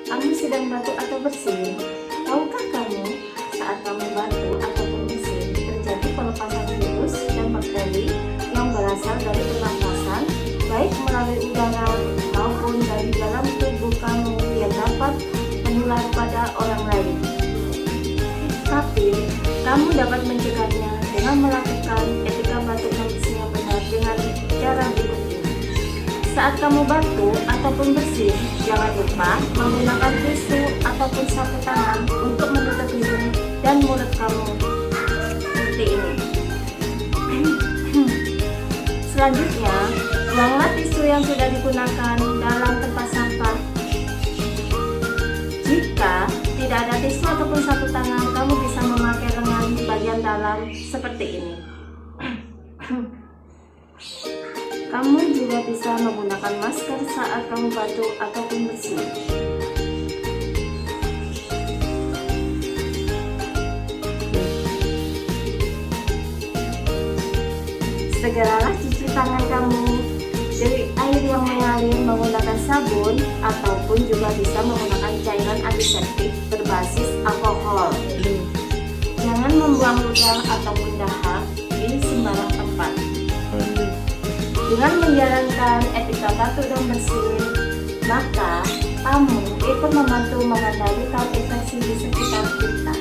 Kamu sedang batuk atau bersin? Tahukah kamu saat kamu batuk ataupun bersin terjadi pelepasan virus dan bakteri yang berasal dari pernapasan, baik melalui udara maupun dari dalam tubuh kamu yang dapat menular pada orang lain. Tapi kamu dapat mencegahnya dengan melakukan etika batuk dan bersin yang benar dengan cara berikut ini. Saat kamu batuk ataupun bersin, jangan lupa menggunakan tisu ataupun sapu tangan untuk menutup hidung dan mulut kamu seperti ini. Selanjutnya, buanglah tisu yang sudah digunakan dalam tempat sampah. Jika tidak ada tisu ataupun sapu tangan, kamu bisa memakai lengan bagian dalam seperti ini. Kamu juga bisa menggunakan masker saat kamu batuk ataupun bersin. Segeralah cuci tangan kamu dari air yang mengalir menggunakan sabun ataupun juga bisa menggunakan cairan antiseptik berbasis alkohol. Jangan membuang ludah ataupun dahak di sembarang tempat. Dengan menjalankan etika batuk dan bersin, maka kamu ikut membantu mengendalikan infeksi di sekitar kita.